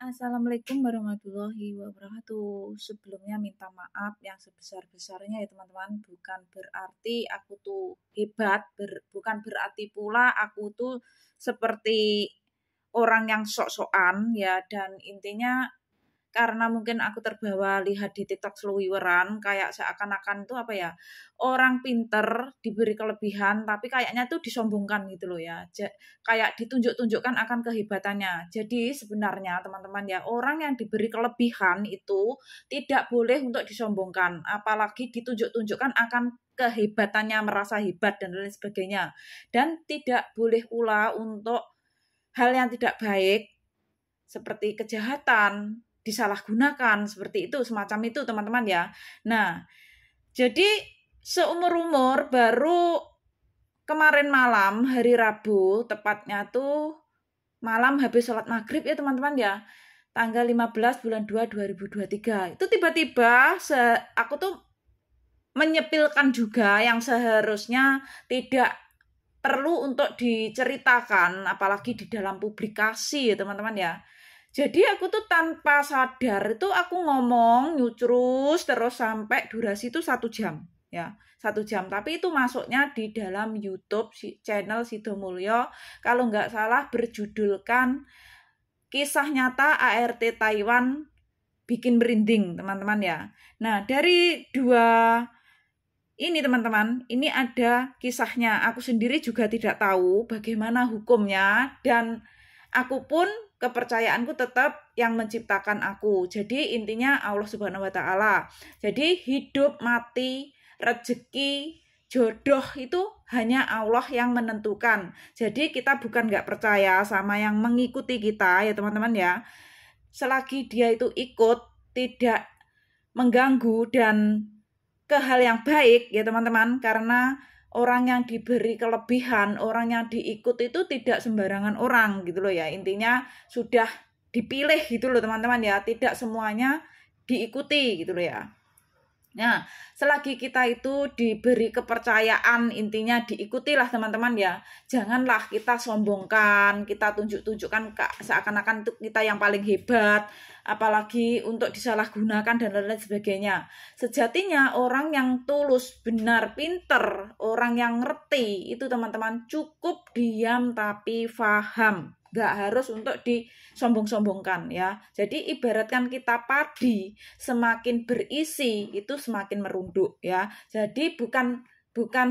Assalamualaikum warahmatullahi wabarakatuh. Sebelumnya minta maaf yang sebesar-besarnya ya teman-teman. Bukan berarti aku tuh hebat, bukan berarti pula aku tuh seperti orang yang sok-sokan ya. Dan intinya karena mungkin aku terbawa lihat di TikTok seluwiweran kayak seakan-akan itu apa ya, orang pinter diberi kelebihan tapi kayaknya tuh disombongkan gitu loh ya. Kayak ditunjuk-tunjukkan akan kehebatannya. Jadi sebenarnya teman-teman ya, orang yang diberi kelebihan itu tidak boleh untuk disombongkan, apalagi ditunjuk-tunjukkan akan kehebatannya, merasa hebat dan lain sebagainya. Dan tidak boleh pula untuk hal yang tidak baik seperti kejahatan disalahgunakan seperti itu, semacam itu teman-teman ya. Nah, jadi seumur-umur baru kemarin malam hari Rabu, tepatnya tuh malam habis sholat maghrib ya teman-teman ya, tanggal 15 bulan 2 2023. Itu tiba-tiba aku tuh menyepilkan juga yang seharusnya tidak perlu untuk diceritakan, apalagi di dalam publikasi ya teman-teman ya. Jadi aku tuh tanpa sadar itu aku ngomong nyucrus terus sampai durasi itu 1 jam ya, 1 jam. Tapi itu masuknya di dalam YouTube channel Sido Mulyo, kalau nggak salah berjudulkan Kisah Nyata ART Taiwan Bikin Merinding teman-teman ya. Nah dari dua ini teman-teman, ini ada kisahnya. Aku sendiri juga tidak tahu bagaimana hukumnya dan aku pun kepercayaanku tetap yang menciptakan aku. Jadi intinya Allah Subhanahu wa taala. Jadi hidup, mati, rezeki, jodoh itu hanya Allah yang menentukan. Jadi kita bukan nggak percaya sama yang mengikuti kita ya teman-teman ya. Selagi dia itu ikut, tidak mengganggu dan ke hal yang baik ya teman-teman, karena orang yang diberi kelebihan, orang yang diikut itu tidak sembarangan orang gitu loh ya. Intinya sudah dipilih gitu loh teman-teman ya, tidak semuanya diikuti gitu loh ya. Nah, selagi kita itu diberi kepercayaan, intinya diikutilah teman-teman ya. Janganlah kita sombongkan, kita tunjuk-tunjukkan seakan-akan itu kita yang paling hebat, apalagi untuk disalahgunakan dan lain-lain sebagainya. Sejatinya orang yang tulus, benar, pinter, orang yang ngerti, itu teman-teman cukup diam tapi paham. Nggak harus untuk disombong-sombongkan ya. Jadi ibaratkan kita padi, semakin berisi itu semakin merunduk ya. Jadi bukan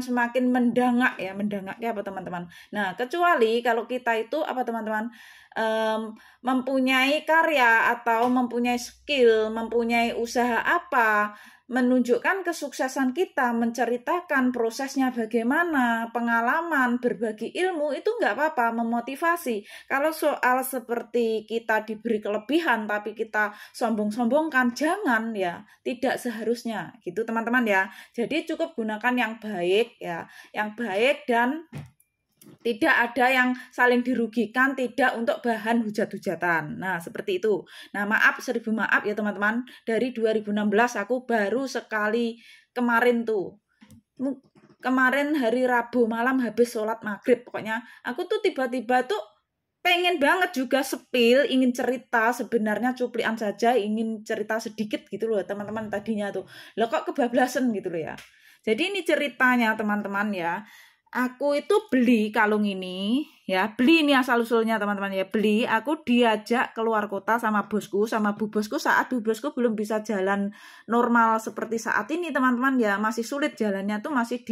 semakin mendangak ya. Mendangaknya apa teman-teman? Nah, kecuali kalau kita itu apa teman-teman, mempunyai karya atau mempunyai skill, mempunyai usaha apa, menunjukkan kesuksesan kita, menceritakan prosesnya bagaimana, pengalaman, berbagi ilmu, itu nggak apa-apa, memotivasi. Kalau soal seperti kita diberi kelebihan tapi kita sombong-sombongkan, jangan ya, tidak seharusnya gitu teman-teman ya. Jadi cukup gunakan yang baik ya, yang baik dan tidak ada yang saling dirugikan, tidak untuk bahan hujat-hujatan. Nah, seperti itu. Nah, maaf, 1000 maaf ya teman-teman. Dari 2016 aku baru sekali kemarin tuh. Kemarin hari Rabu malam habis sholat maghrib. Pokoknya aku tuh tiba-tiba tuh pengen banget juga sepil, ingin cerita, sebenarnya cuplian saja, ingin cerita sedikit gitu loh teman-teman tadinya tuh. Loh kok kebablasan gitu loh ya. Jadi ini ceritanya teman-teman ya. Aku itu beli kalung ini ya, beli ini asal-usulnya teman-teman ya, beli, aku diajak keluar kota sama bosku, sama bu bosku saat bu bosku belum bisa jalan normal seperti saat ini teman-teman ya, masih sulit jalannya tuh, masih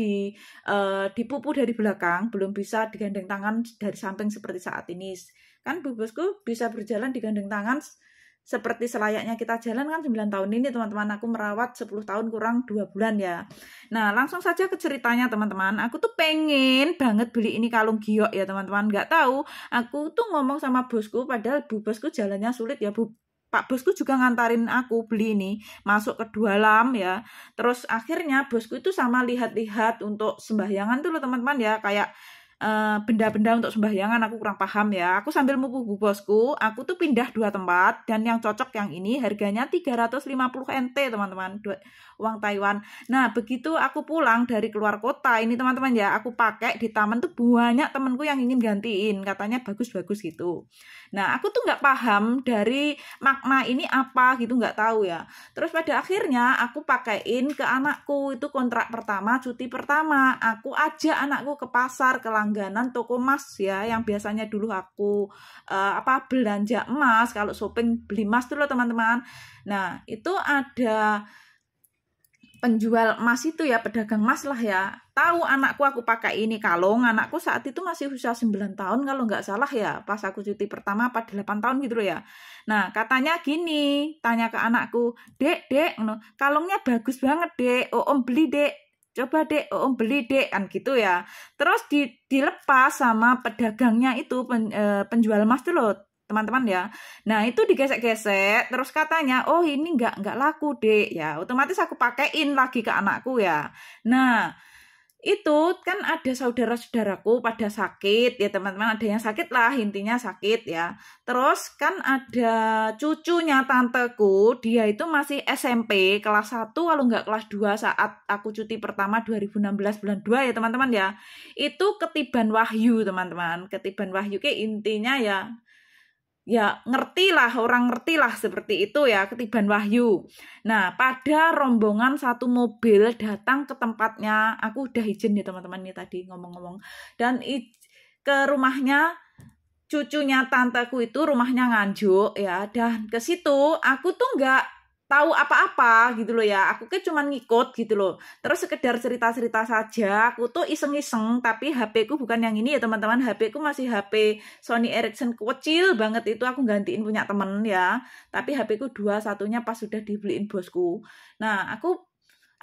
dipupu dari belakang, belum bisa digandeng tangan dari samping seperti saat ini. Kan bu bosku bisa berjalan digandeng tangan seperti selayaknya kita jalan kan 9 tahun ini teman-teman, aku merawat 10 tahun kurang 2 bulan ya. Nah langsung saja ke ceritanya teman-teman. Aku tuh pengen banget beli ini kalung giok ya teman-teman. Gak tahu, aku tuh ngomong sama bosku, padahal bu bosku jalannya sulit ya, Pak bosku juga ngantarin aku beli ini, masuk ke dalam ya. Terus akhirnya bosku itu sama lihat-lihat untuk sembahyangan tuh loh teman-teman ya, kayak benda-benda untuk sembahyangan, aku kurang paham ya. Aku sambil mupu bosku, aku tuh pindah 2 tempat, dan yang cocok yang ini harganya 350 NT teman-teman, uang Taiwan. Nah begitu aku pulang dari keluar kota ini teman-teman ya, aku pakai di taman tuh banyak temenku yang ingin gantiin, katanya bagus-bagus gitu. Nah aku tuh nggak paham dari makna ini apa gitu, nggak tahu ya. Terus pada akhirnya aku pakaiin ke anakku, itu kontrak pertama, cuti pertama. Aku ajak anakku ke pasar, ke langganan toko emas ya, yang biasanya dulu aku belanja emas, kalau shopping beli emas tuh loh teman-teman. Nah itu ada penjual emas itu ya, pedagang emas lah ya, tahu anakku aku pakai ini kalung. Anakku saat itu masih usia 9 tahun kalau nggak salah ya, pas aku cuti pertama apa 8 tahun gitu loh ya. Nah katanya gini, tanya ke anakku, dek kalungnya bagus banget dek, om beli dek, coba dek, om beli dek, kan gitu ya. Terus dilepas sama pedagangnya itu, penjual emas tuh loh teman-teman ya. Nah itu digesek-gesek, terus katanya oh ini nggak laku dek ya, otomatis aku pakein lagi ke anakku ya. Nah itu kan ada saudara-saudaraku pada sakit ya teman-teman, ada yang sakit lah, intinya sakit ya. Terus kan ada cucunya tanteku, dia itu masih SMP kelas 1 kalau nggak kelas 2 saat aku cuti pertama 2016 bulan 2 ya teman-teman ya. Itu ketiban wahyu teman-teman, ketiban wahyu kayak intinya ya ngertilah, orang ngertilah seperti itu ya, ketiban wahyu. Nah pada rombongan satu mobil datang ke tempatnya, aku udah izin ya teman-teman nih tadi ngomong-ngomong, dan ke rumahnya cucunya tanteku itu, rumahnya Nganjuk ya, dan ke situ aku tuh nggak tahu apa-apa gitu loh ya, aku kayak cuma ngikut gitu loh, terus sekedar cerita-cerita saja, aku tuh iseng-iseng, tapi HP ku bukan yang ini ya teman-teman, HP ku masih HP Sony Ericsson kecil banget, itu aku gantiin punya temen ya, tapi HP ku 2, satunya pas sudah dibeliin bosku. Nah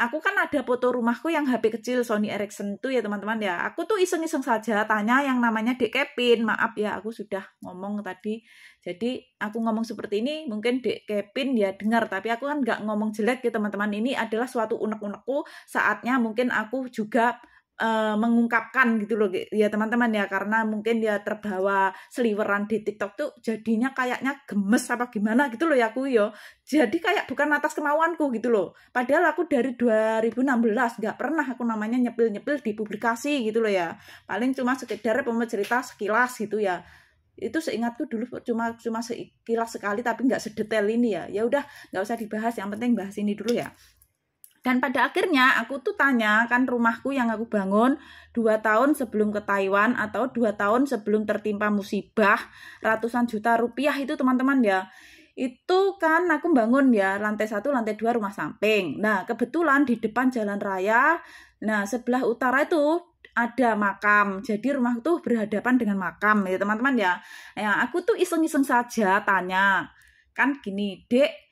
aku kan ada foto rumahku yang HP kecil Sony Ericsson itu ya teman-teman ya. Aku tuh iseng-iseng saja tanya yang namanya Dek Kevin. Maaf ya aku sudah ngomong tadi. Jadi aku ngomong seperti ini mungkin Dek Kevin ya dengar, tapi aku kan nggak ngomong jelek ya teman-teman. Ini adalah suatu unek-unekku, saatnya mungkin aku juga mengungkapkan gitu loh ya teman-teman ya, karena mungkin dia terbawa seliweran di TikTok tuh jadinya kayaknya gemes apa gimana gitu loh ya aku yo. Jadi kayak bukan atas kemauanku gitu loh. Padahal aku dari 2016 nggak pernah aku namanya nyepil-nyepil di publikasi gitu loh ya. Paling cuma sekedar cerita sekilas gitu ya. Itu seingatku dulu cuma sekilas sekali, tapi nggak sedetail ini ya. Ya udah nggak usah dibahas, yang penting bahas ini dulu ya. Dan pada akhirnya aku tuh tanya, kan rumahku yang aku bangun 2 tahun sebelum ke Taiwan atau 2 tahun sebelum tertimpa musibah ratusan juta rupiah itu teman-teman ya. Itu kan aku bangun ya lantai 1, lantai 2 rumah samping. Nah kebetulan di depan jalan raya, nah sebelah utara itu ada makam. Jadi rumah tuh berhadapan dengan makam ya teman-teman ya. Nah aku tuh iseng-iseng saja tanya, kan gini, Dek,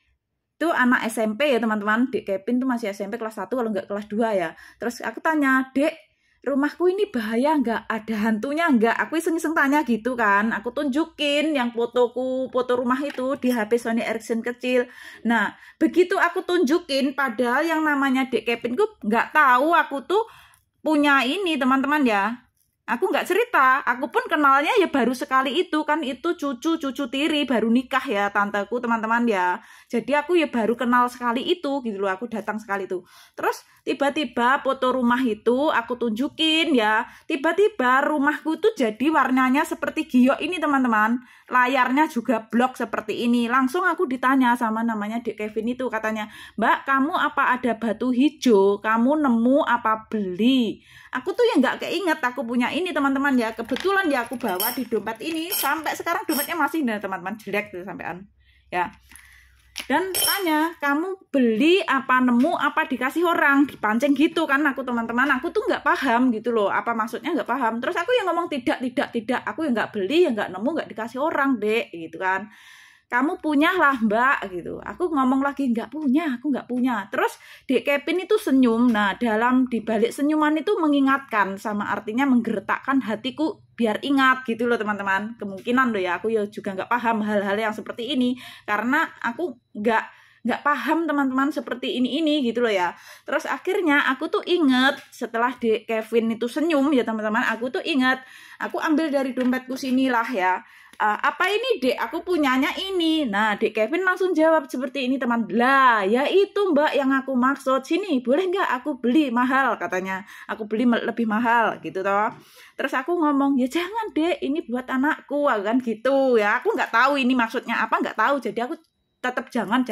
itu anak SMP ya teman-teman, Dek Kevin tuh masih SMP kelas 1 kalau nggak kelas 2 ya. Terus aku tanya, Dek, rumahku ini bahaya nggak? Ada hantunya nggak? Aku iseng-iseng tanya gitu kan. Aku tunjukin yang foto rumah itu di HP Sony Ericsson kecil. Nah, begitu aku tunjukin, padahal yang namanya Dek Kevin tuh nggak tahu aku tuh punya ini teman-teman ya. Aku nggak cerita, aku pun kenalnya ya baru sekali itu, kan itu cucu tiri baru nikah ya tanteku teman-teman ya. Jadi aku ya baru kenal sekali itu gitu loh, aku datang sekali itu. Terus tiba-tiba foto rumah itu aku tunjukin ya, tiba-tiba rumahku tuh jadi warnanya seperti giok ini teman-teman. Layarnya juga blok seperti ini. Langsung aku ditanya sama namanya Dek Kevin itu, katanya, Mbak kamu apa ada batu hijau? Kamu nemu apa beli? Aku tuh ya nggak keinget aku punya ini teman-teman ya. Kebetulan ya aku bawa di dompet ini, sampai sekarang dompetnya masih nih teman-teman, jelek tuh sampean ya. Dan tanya, kamu beli apa, nemu apa, dikasih orang, dipancing gitu kan aku teman-teman. Aku tuh nggak paham gitu loh, apa maksudnya nggak paham. Terus aku yang ngomong tidak, aku yang nggak beli, yang nggak nemu, nggak dikasih orang Dek gitu kan. Kamu punya lah Mbak gitu. Aku ngomong lagi nggak punya, aku nggak punya. Terus Dek Kevin itu senyum. Nah dalam dibalik senyuman itu mengingatkan, sama artinya menggeretakkan hatiku biar ingat gitu loh teman-teman. Kemungkinan loh ya, aku ya juga nggak paham hal-hal yang seperti ini karena aku nggak nggak paham teman-teman seperti ini gitu loh ya. Terus akhirnya aku tuh inget setelah Dek Kevin itu senyum ya teman-teman, aku tuh inget, aku ambil dari dompetku sinilah ya. Apa ini Dek? Aku punyanya ini. Nah, Dek Kevin langsung jawab seperti ini teman. Lah, ya itu Mbak yang aku maksud. Sini, boleh nggak aku beli mahal katanya. Aku beli lebih mahal gitu toh. Terus aku ngomong, ya jangan Dek, ini buat anakku kan gitu ya. Aku nggak tahu ini maksudnya apa, nggak tahu. Jadi aku tetap jangan.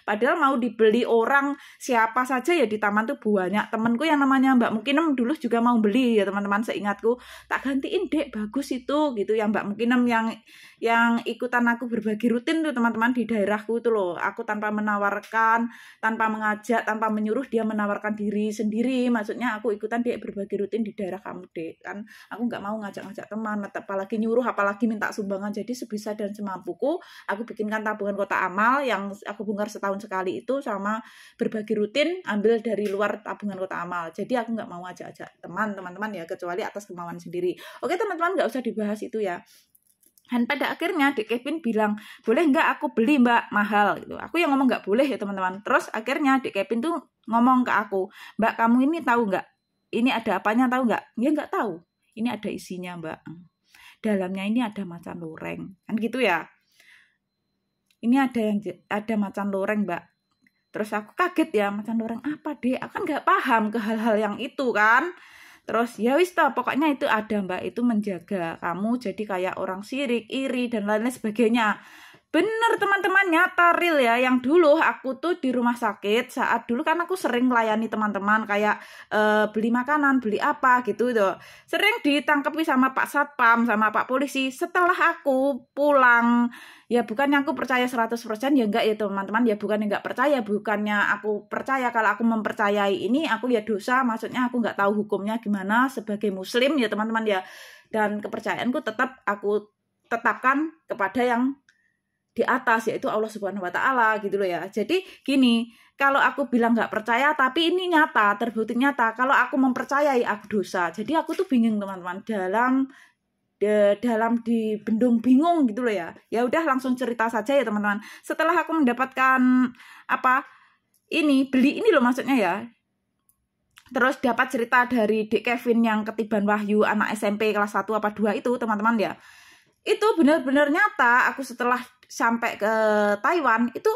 Padahal mau dibeli orang siapa saja ya di taman tuh banyak. Temenku yang namanya Mbak Mukinem dulu juga mau beli ya teman-teman, seingatku. Tak gantiin Dek, bagus itu gitu ya Mbak Mukinem yang ikutan aku berbagi rutin tuh teman-teman di daerahku tuh loh. Aku tanpa menawarkan, tanpa mengajak, tanpa menyuruh, dia menawarkan diri sendiri. Maksudnya aku ikutan Dek berbagi rutin di daerah kamu Dek. Kan aku nggak mau ngajak-ngajak teman, apalagi nyuruh, apalagi minta sumbangan. Jadi sebisa dan semampuku aku bikinkan tabungan kotak amal yang aku bongkar setahun sekali itu, sama berbagi rutin ambil dari luar tabungan kotak amal. Jadi aku nggak mau ajak-ajak teman-teman ya, kecuali atas kemauan sendiri. Oke teman-teman, nggak usah dibahas itu ya. Dan pada akhirnya Dek Kevin bilang, boleh nggak aku beli Mbak mahal gitu. Aku yang ngomong nggak boleh ya teman-teman. Terus akhirnya Dek Kevin tuh ngomong ke aku, Mbak kamu ini tahu nggak? Ini ada apanya tahu nggak? Ya nggak tahu. Ini ada isinya Mbak. Dalamnya ini ada macan loreng. Kan gitu ya. Ini ada macan loreng Mbak. Terus aku kaget ya, macan loreng apa Dek? Aku kan nggak paham ke hal-hal yang itu kan. Terus ya wis toh, pokoknya itu ada Mbak, itu menjaga kamu jadi kayak orang sirik, iri dan lain-lain sebagainya. Bener teman-teman, nyata real ya. Yang dulu aku tuh di rumah sakit, saat dulu kan aku sering melayani teman-teman kayak beli makanan, beli apa gitu tuh. Sering ditangkepi sama Pak Satpam, sama Pak Polisi. Setelah aku pulang, ya bukannya aku percaya 100% ya enggak ya teman-teman, ya bukannya enggak percaya, bukannya aku percaya. Kalau aku mempercayai ini aku ya dosa, maksudnya aku enggak tahu hukumnya gimana sebagai muslim ya teman-teman ya. Dan kepercayaanku tetap aku tetapkan kepada yang di atas, yaitu Allah Subhanahu wa Ta'ala gitu loh ya. Jadi gini, kalau aku bilang nggak percaya tapi ini nyata, terbukti nyata, kalau aku mempercayai aku dosa. Jadi aku tuh bingung teman-teman, dalam di bendung bingung gitu loh ya. Ya udah langsung cerita saja ya teman-teman. Setelah aku mendapatkan beli ini loh maksudnya ya. Terus dapat cerita dari Dek Kevin yang ketiban wahyu anak SMP kelas 1 apa 2 itu teman-teman ya. Itu benar-benar nyata. Aku setelah sampai ke Taiwan itu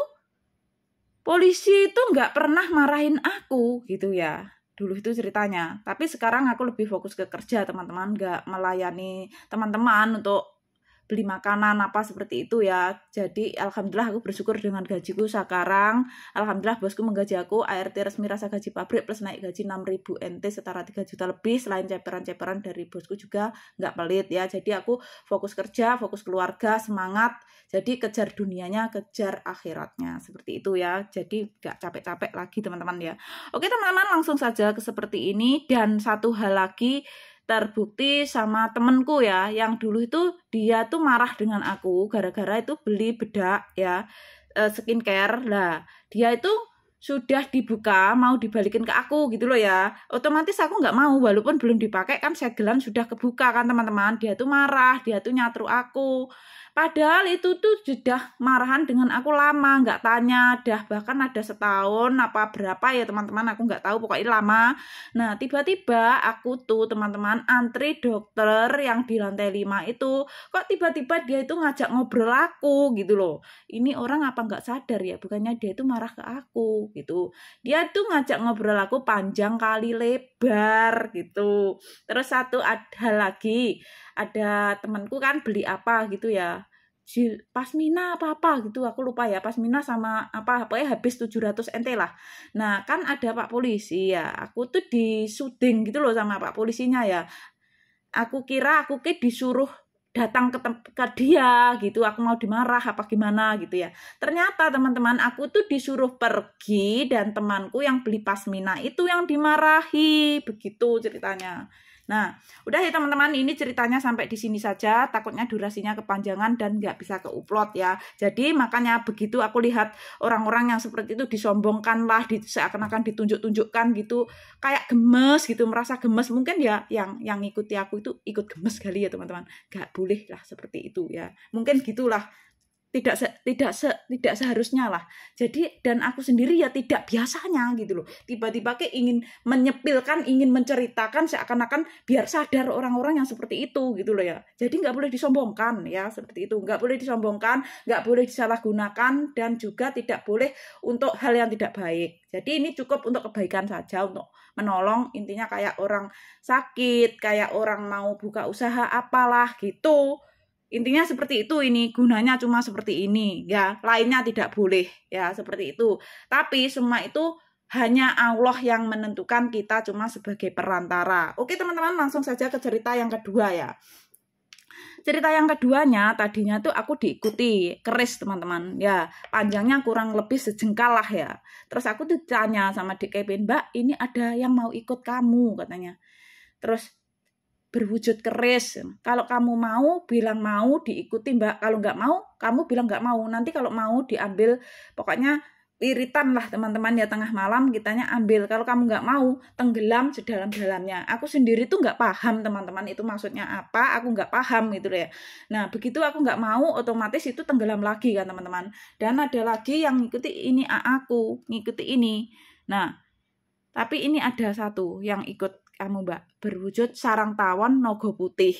polisi itu nggak pernah marahin aku gitu ya. Dulu itu ceritanya. Tapi sekarang aku lebih fokus ke kerja teman-teman, nggak melayani teman-teman untuk beli makanan apa seperti itu ya. Jadi alhamdulillah aku bersyukur dengan gajiku sekarang. Alhamdulillah bosku menggaji aku ART resmi rasa gaji pabrik plus naik gaji 6.000 NT setara 3 juta lebih. Selain ceperan-ceperan dari bosku juga nggak pelit ya. Jadi aku fokus kerja, fokus keluarga, semangat. Jadi kejar dunianya, kejar akhiratnya. Seperti itu ya. Jadi nggak capek-capek lagi teman-teman ya. Oke teman-teman, langsung saja ke seperti ini. Dan satu hal lagi, terbukti sama temenku ya, yang dulu itu dia tuh marah dengan aku gara-gara itu beli bedak ya, skincare lah. Dia itu sudah dibuka mau dibalikin ke aku gitu loh ya. Otomatis aku nggak mau, walaupun belum dipakai kan segelan sudah kebuka kan teman-teman. Dia tuh marah, dia tuh nyatru aku. Padahal itu tuh sudah marahan dengan aku lama, nggak tanya, dah bahkan ada setahun apa berapa ya teman-teman, aku nggak tahu, pokoknya lama. Nah tiba-tiba aku tuh teman-teman antri dokter yang di lantai 5 itu, kok tiba-tiba dia itu ngajak ngobrol aku gitu loh. Ini orang apa nggak sadar ya, bukannya dia itu marah ke aku gitu. Dia tuh ngajak ngobrol aku panjang kali lebar gitu. Terus satu hal lagi, ada temanku kan beli apa gitu ya, pasmina apa gitu, aku lupa ya, pasmina sama apa ya, habis 700 NT lah. Nah kan ada Pak Polisi ya, aku tuh disuding gitu loh sama Pak Polisinya ya. Aku kira disuruh datang ke dia gitu, aku mau dimarah apa gimana gitu ya. Ternyata teman-teman, aku tuh disuruh pergi dan temanku yang beli pasmina itu yang dimarahi, begitu ceritanya. Nah, udah ya teman-teman, ini ceritanya sampai di sini saja, takutnya durasinya kepanjangan dan nggak bisa ke-upload ya. Jadi makanya begitu aku lihat orang-orang yang seperti itu disombongkan lah, seakan-akan ditunjuk-tunjukkan gitu, kayak gemes gitu, merasa gemes. Mungkin ya yang ngikuti aku itu ikut gemes kali ya teman-teman. Nggak boleh lah seperti itu ya. Mungkin gitulah tidak seharusnya lah. Jadi dan aku sendiri ya tidak biasanya gitu loh. Tiba-tiba kayak ingin menyepilkan, ingin menceritakan seakan-akan biar sadar orang-orang yang seperti itu gitu loh ya. Jadi nggak boleh disombongkan ya seperti itu. Nggak boleh disombongkan, nggak boleh disalahgunakan dan juga tidak boleh untuk hal yang tidak baik. Jadi ini cukup untuk kebaikan saja, untuk menolong, intinya kayak orang sakit, kayak orang mau buka usaha apalah gitu. Intinya seperti itu, ini gunanya cuma seperti ini ya, lainnya tidak boleh ya seperti itu. Tapi semua itu hanya Allah yang menentukan, kita cuma sebagai perantara. Oke teman-teman, langsung saja ke cerita yang kedua ya. Cerita yang keduanya tadinya tuh aku diikuti keris teman-teman ya, panjangnya kurang lebih sejengkal lah ya. Terus aku tuh tanya sama Dik Kevin, Mbak ini ada yang mau ikut kamu katanya. Terus berwujud keris. Kalau kamu mau, bilang mau, diikuti Mbak. Kalau nggak mau, kamu bilang nggak mau. Nanti kalau mau diambil, pokoknya iritan lah teman-teman ya, tengah malam kitanya ambil. Kalau kamu nggak mau, tenggelam sedalam-dalamnya. Aku sendiri tuh nggak paham teman-teman itu maksudnya apa. Aku nggak paham gitu ya. Nah begitu aku nggak mau, otomatis itu tenggelam lagi kan teman-teman. Dan ada lagi yang ngikuti ini aku, ngikuti ini. Nah tapi ini ada satu yang ikut kamu Mbak, berwujud sarang tawon nogo putih.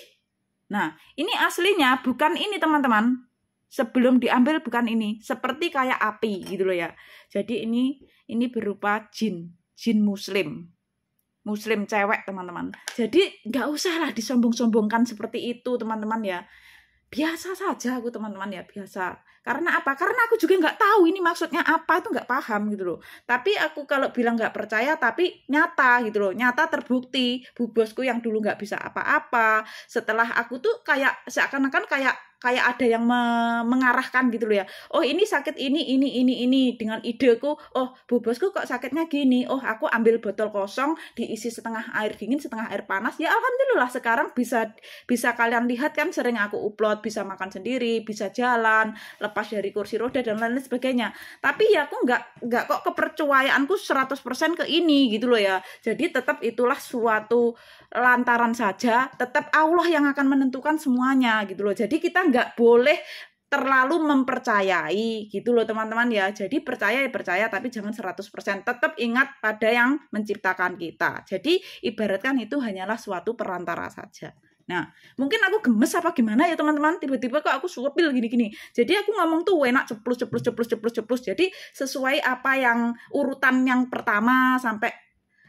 Nah, ini aslinya bukan ini teman-teman. Sebelum diambil bukan ini, seperti kayak api gitu loh ya. Jadi ini berupa jin muslim. Muslim cewek teman-teman. Jadi nggak usah lah disombong-sombongkan seperti itu teman-teman ya. Biasa saja aku teman-teman ya, biasa. Karena apa? Karena aku juga nggak tahu ini maksudnya apa, itu nggak paham gitu loh. Tapi aku kalau bilang nggak percaya, tapi nyata gitu loh, nyata terbukti. Bu bosku yang dulu nggak bisa apa-apa, setelah aku tuh kayak seakan-akan kayak ada yang mengarahkan gitu loh ya. Oh ini sakit ini dengan ideku. Oh bu bosku kok sakitnya gini. Oh aku ambil botol kosong, diisi setengah air dingin, setengah air panas. Ya alhamdulillah sekarang bisa kalian lihat kan, sering aku upload, bisa makan sendiri, bisa jalan, lepas dari kursi roda dan lain-lain sebagainya. Tapi ya aku nggak kok kepercayaanku 100% ke ini gitu loh ya. Jadi tetap itulah suatu lantaran saja, tetap Allah yang akan menentukan semuanya gitu loh. Jadi kita nggak boleh terlalu mempercayai gitu loh teman-teman ya. Jadi percaya tapi jangan 100%. Tetap ingat pada yang menciptakan kita. Jadi ibaratkan itu hanyalah suatu perantara saja. Nah, mungkin aku gemes apa gimana ya teman-teman, tiba-tiba kok aku suapil gini-gini. Jadi aku ngomong tuh enak ceplus. Jadi sesuai apa yang urutan yang pertama sampai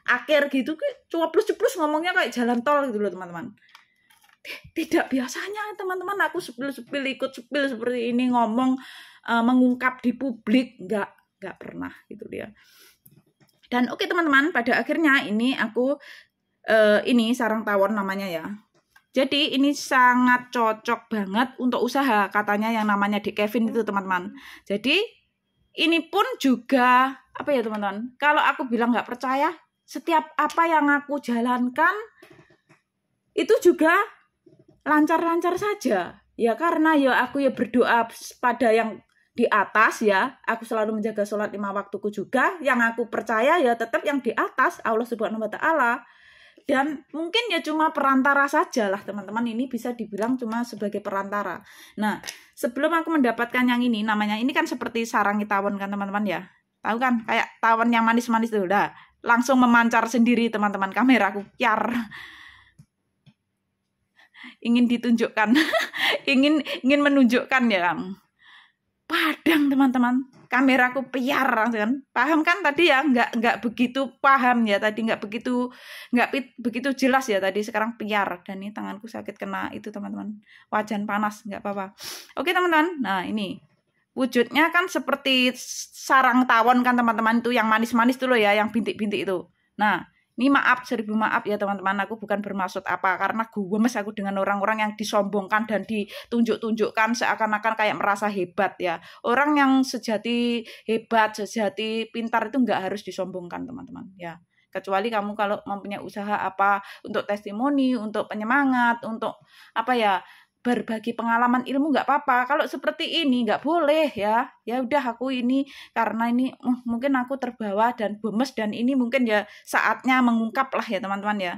akhir gitu, cuaplus-cuplus ngomongnya kayak jalan tol gitu loh teman-teman. Tidak biasanya teman-teman aku ikut sepil seperti ini, ngomong mengungkap di publik, nggak pernah gitu dia. Dan oke teman-teman, pada akhirnya ini aku ini sarang tawon namanya ya. Jadi ini sangat cocok banget untuk usaha, katanya yang namanya Dik Kevin itu teman-teman. Jadi ini pun juga apa ya teman-teman, kalau aku bilang nggak percaya, setiap apa yang aku jalankan itu juga lancar-lancar saja. Ya karena ya aku ya berdoa pada yang di atas ya. Aku selalu menjaga sholat 5 waktuku juga. Yang aku percaya ya tetap yang di atas, Allah Subhanahu wa Ta'ala. Dan mungkin ya cuma perantara saja lah teman-teman, ini bisa dibilang cuma sebagai perantara. Nah sebelum aku mendapatkan yang ini, namanya ini kan seperti sarang tawon kan teman-teman ya. Tahu kan kayak tawon yang manis-manis tuh udah langsung memancar sendiri teman-teman, kameraku kiar. Ingin ditunjukkan, ingin menunjukkan ya. Padang teman-teman, kameraku piar kan. Paham kan tadi ya, nggak begitu paham ya tadi, nggak begitu jelas ya tadi, sekarang piar. Dan ini tanganku sakit kena itu teman-teman, wajan panas, nggak apa-apa. Oke teman-teman, nah ini wujudnya kan seperti sarang tawon kan teman-teman, itu yang manis-manis tuh loh ya, yang bintik-bintik itu. Nah ini maaf, 1000 maaf ya teman-teman, aku bukan bermaksud apa, karena gemes aku dengan orang-orang yang disombongkan dan ditunjuk-tunjukkan seakan-akan kayak merasa hebat ya. Orang yang sejati hebat, sejati pintar itu nggak harus disombongkan teman-teman ya. Kecuali kamu kalau mempunyai usaha apa, untuk testimoni, untuk penyemangat, untuk apa ya, berbagi pengalaman ilmu nggak apa-apa. Kalau seperti ini nggak boleh ya. Ya udah aku ini karena ini mungkin aku terbawa dan gemes, dan ini mungkin ya saatnya mengungkap lah ya teman-teman ya.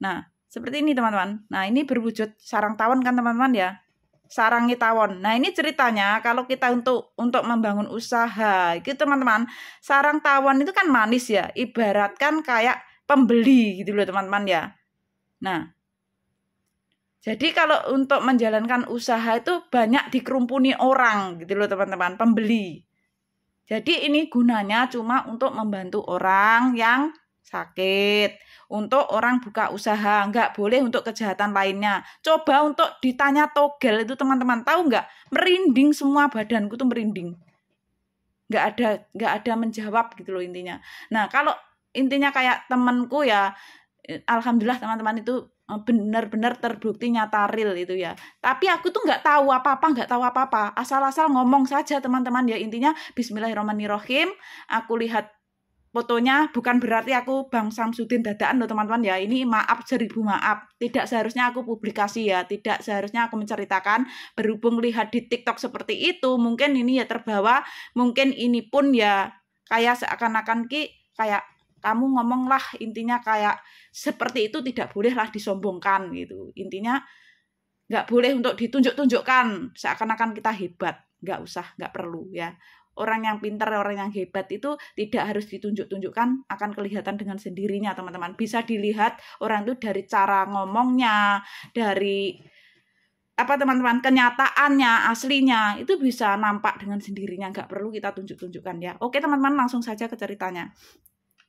Nah seperti ini teman-teman. Nah ini berwujud sarang tawon kan teman-teman ya. Sarangi tawon. Nah, ini ceritanya kalau kita untuk membangun usaha, gitu teman-teman. Sarang tawon itu kan manis ya, ibaratkan kayak pembeli gitu loh teman-teman ya. Nah, jadi kalau untuk menjalankan usaha itu banyak dikerumpuni orang gitu loh teman-teman, pembeli. Jadi ini gunanya cuma untuk membantu orang yang sakit, untuk orang buka usaha, nggak boleh untuk kejahatan lainnya. Coba untuk ditanya togel itu teman-teman, tahu nggak? Merinding semua badanku tuh merinding. Nggak ada menjawab gitu loh intinya. Nah, kalau intinya kayak temanku ya, alhamdulillah teman-teman itu benar-benar terbukti nyata real itu ya. Tapi aku tuh nggak tahu apa-apa, asal-asal ngomong saja teman-teman ya. Intinya Bismillahirrahmanirrahim. Aku lihat fotonya, bukan berarti aku Bang Samsudin dadaan loh teman-teman ya. Ini maaf 1000 maaf. Tidak seharusnya aku publikasi ya. Tidak seharusnya aku menceritakan. Berhubung lihat di TikTok seperti itu, mungkin ini ya terbawa. Mungkin ini pun ya kayak seakan-akan kayak kamu ngomong lah, intinya kayak seperti itu tidak bolehlah disombongkan gitu. Intinya nggak boleh untuk ditunjuk-tunjukkan seakan-akan kita hebat. Nggak usah, nggak perlu ya. Orang yang pintar, orang yang hebat itu tidak harus ditunjuk-tunjukkan, akan kelihatan dengan sendirinya teman-teman. Bisa dilihat orang itu dari cara ngomongnya, dari apa teman-teman, kenyataannya, aslinya, itu bisa nampak dengan sendirinya. Nggak perlu kita tunjuk-tunjukkan ya. Oke teman-teman, langsung saja ke ceritanya.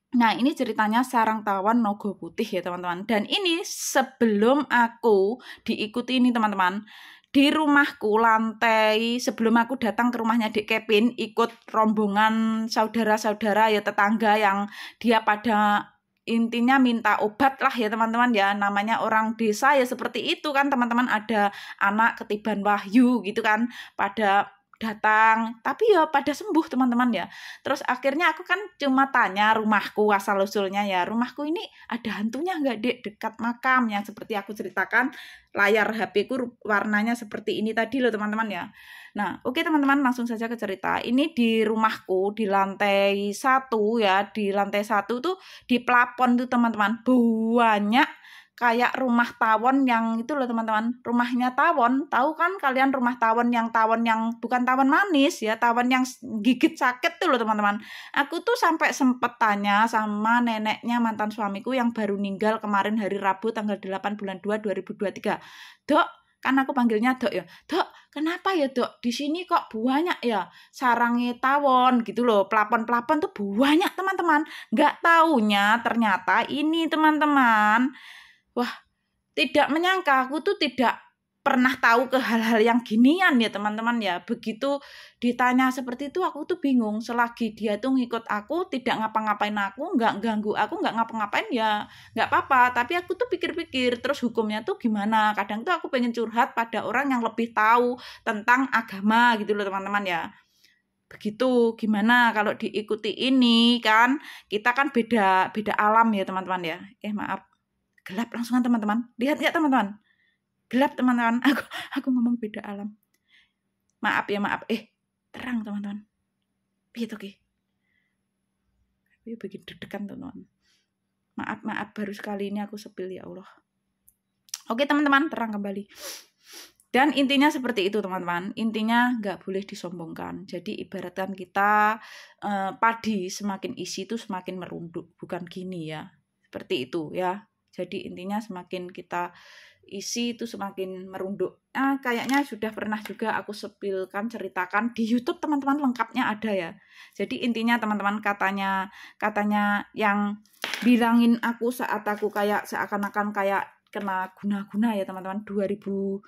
Nah, ini ceritanya sarang tawon nogo putih ya teman-teman. Dan ini sebelum aku diikuti ini teman-teman, di rumahku lantai, sebelum aku datang ke rumahnya Dek Kevin, ikut rombongan saudara-saudara ya tetangga yang dia pada intinya minta obat lah ya teman-teman ya. Namanya orang desa ya seperti itu kan teman-teman, ada anak ketiban wahyu gitu kan, pada datang, tapi ya pada sembuh teman-teman ya. Terus akhirnya aku kan cuma tanya rumahku asal usulnya ya, rumahku ini ada hantunya nggak Dek, dekat makam yang seperti aku ceritakan, layar HP-ku warnanya seperti ini tadi loh teman-teman ya. Nah, oke teman-teman, langsung saja ke cerita. Ini di rumahku di lantai 1 ya, di lantai 1 tuh di plafon tuh teman-teman banyak kayak rumah tawon yang itu loh teman-teman, rumahnya tawon. Tahu kan kalian rumah tawon yang bukan tawon manis ya, tawon yang gigit sakit tuh loh teman-teman. Aku tuh sampai sempet tanya sama neneknya mantan suamiku yang baru meninggal kemarin hari Rabu tanggal 8 bulan 2 2023. Dok, kan aku panggilnya Dok ya. Dok, kenapa ya Dok? Di sini kok banyak ya sarangnya tawon gitu loh. Plafon-plafon tuh banyak teman-teman. Nggak taunya ternyata ini teman-teman. Wah, tidak menyangka, aku tuh tidak pernah tahu ke hal-hal yang ginian ya teman-teman ya. Begitu ditanya seperti itu aku tuh bingung. Selagi dia tuh ngikut aku, tidak ngapa-ngapain aku, nggak ganggu aku, nggak ngapa-ngapain ya nggak apa-apa. Tapi aku tuh pikir-pikir terus hukumnya tuh gimana. Kadang tuh aku pengen curhat pada orang yang lebih tahu tentang agama gitu loh teman-teman ya. Begitu, gimana kalau diikuti ini kan, kita kan beda alam ya teman-teman ya. Maaf, gelap langsungan teman-teman. Lihat nggak teman-teman? Gelap teman-teman. Aku ngomong beda alam. Maaf ya, maaf. Terang teman-teman. Gitu ki. Tapi bikin deg-degan teman-teman. Maaf baru sekali ini aku sepil ya Allah. Oke teman-teman, terang kembali. Dan intinya seperti itu teman-teman. Intinya nggak boleh disombongkan. Jadi ibaratkan kita padi semakin isi itu semakin merunduk. Bukan gini ya. Seperti itu ya. Jadi intinya semakin kita isi itu semakin merunduk. Nah, kayaknya sudah pernah juga aku sepilkan, ceritakan di YouTube teman-teman, lengkapnya ada ya. Jadi intinya teman-teman, katanya yang bilangin aku saat aku kayak seakan-akan kayak kena guna-guna ya teman-teman, 2019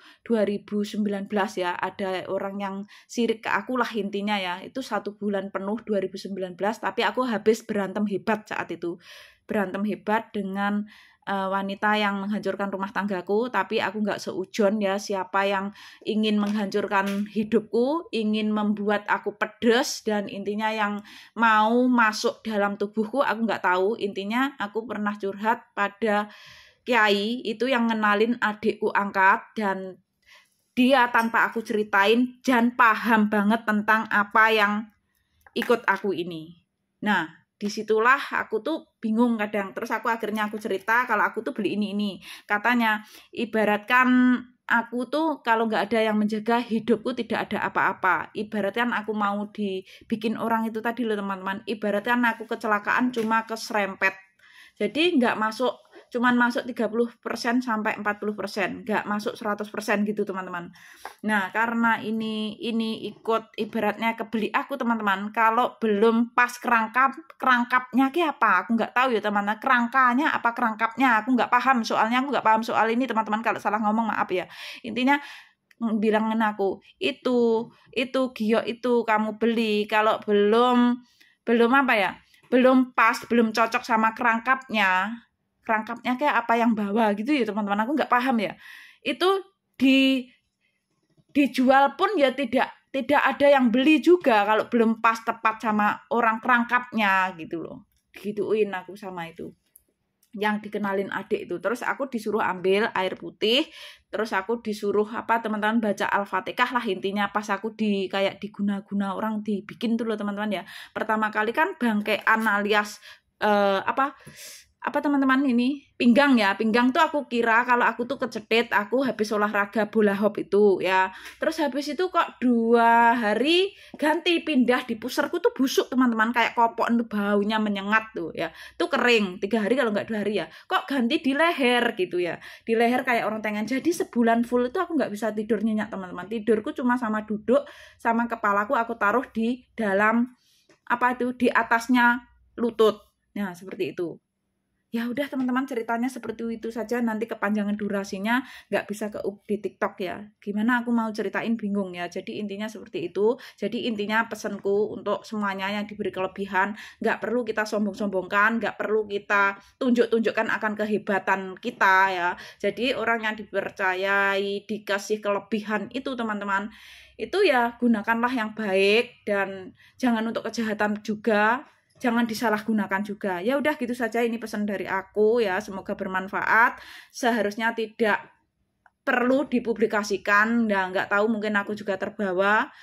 ya, ada orang yang sirik ke aku lah intinya ya. Itu 1 bulan penuh 2019, tapi aku habis berantem hebat saat itu. Berantem hebat dengan wanita yang menghancurkan rumah tanggaku, tapi aku nggak seujon ya, siapa yang ingin menghancurkan hidupku, ingin membuat aku pedes, dan intinya yang mau masuk dalam tubuhku, aku nggak tahu. Intinya aku pernah curhat pada kiai itu yang ngenalin adikku angkat, dan dia tanpa aku ceritain dan paham banget tentang apa yang ikut aku ini. Nah, disitulah aku tuh bingung kadang. Terus aku akhirnya cerita kalau aku tuh beli ini. Katanya ibaratkan aku tuh kalau nggak ada yang menjaga, hidupku tidak ada apa-apa. Ibaratnya aku mau dibikin orang itu tadi loh teman-teman, ibaratnya aku kecelakaan cuma keserempet. Jadi nggak masuk, cuman masuk 30% sampai 40%, nggak masuk 100% gitu teman-teman. Nah, karena ini ikut ibaratnya kebeli aku teman-teman. Kalau belum pas kerangkapnya kayak apa? Aku nggak tahu ya teman-teman. Kerangkanya apa kerangkapnya? Aku nggak paham soalnya. Aku nggak paham soal ini teman-teman. Kalau salah ngomong maaf ya. Intinya bilangin aku itu Gio itu kamu beli kalau belum apa ya? Belum pas, belum cocok sama kerangkapnya kayak apa yang bawa gitu ya teman-teman. Aku nggak paham ya. Itu dijual pun ya tidak ada yang beli juga kalau belum pas tepat sama orang kerangkapnya gitu loh. Gituin aku sama itu yang dikenalin adik itu. Terus aku disuruh ambil air putih, terus aku disuruh apa teman-teman baca Al-Fatihah lah intinya. Pas aku kayak diguna-guna orang dibikin tuh loh teman-teman ya. Pertama kali kan bangkean alias apa teman-teman ini pinggang tuh aku kira kalau aku tuh kecetit, aku habis olahraga bola hop itu ya. Terus habis itu kok 2 hari ganti pindah di puserku tuh busuk teman-teman, kayak kopok tuh baunya menyengat tuh ya. Tuh kering 3 hari kalau nggak 2 hari ya. Kok ganti di leher gitu ya. Di leher kayak orang tengen. Jadi sebulan full itu aku nggak bisa tidur nyenyak teman-teman. Tidurku cuma sama duduk sama kepalaku aku taruh di dalam di atasnya lutut. Nah, seperti itu. Ya udah teman-teman, ceritanya seperti itu saja, nanti kepanjangan durasinya nggak bisa ke-up di TikTok ya. Gimana aku mau ceritain bingung ya. Jadi intinya seperti itu. Jadi intinya pesanku untuk semuanya yang diberi kelebihan, nggak perlu kita sombong-sombongkan, nggak perlu kita tunjuk-tunjukkan akan kehebatan kita ya. Jadi orang yang dipercayai, dikasih kelebihan itu teman-teman, itu ya gunakanlah yang baik dan jangan untuk kejahatan juga. Jangan disalahgunakan juga. Ya udah gitu saja, ini pesan dari aku ya. Semoga bermanfaat. Seharusnya tidak perlu dipublikasikan. Nah, nggak tahu mungkin aku juga terbawa.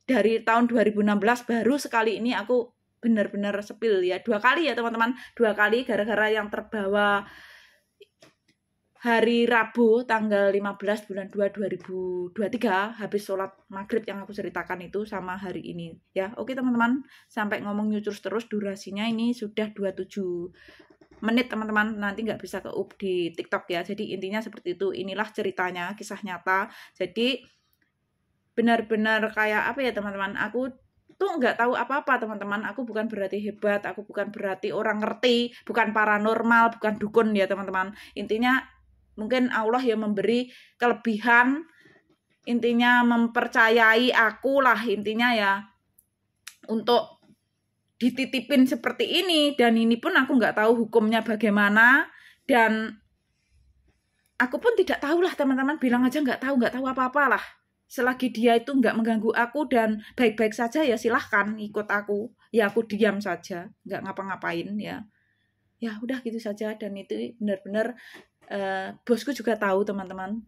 Dari tahun 2016 baru sekali ini aku benar-benar spill ya. 2 kali ya teman-teman. 2 kali gara-gara yang terbawa hari Rabu tanggal 15 bulan 2 2023 habis sholat maghrib yang aku ceritakan itu sama hari ini ya. Oke teman-teman, sampai ngomong nyucur terus, durasinya ini sudah 27 menit teman-teman, nanti nggak bisa ke-up di TikTok ya. Jadi intinya seperti itu, inilah ceritanya, kisah nyata. Jadi benar-benar kayak apa ya teman-teman, aku tuh nggak tahu apa-apa teman-teman. Aku bukan berarti hebat, aku bukan berarti orang ngerti, bukan paranormal, bukan dukun ya teman-teman. Intinya mungkin Allah yang memberi kelebihan, intinya mempercayai aku lah intinya ya, untuk dititipin seperti ini. Dan ini pun aku nggak tahu hukumnya bagaimana, dan aku pun tidak tahu lah teman-teman, bilang aja nggak tahu apa-apa lah. Selagi dia itu nggak mengganggu aku dan baik-baik saja ya silahkan ikut aku. Ya aku diam saja, nggak ngapa-ngapain ya. Ya udah gitu saja, dan itu benar-benar bosku juga tahu teman-teman.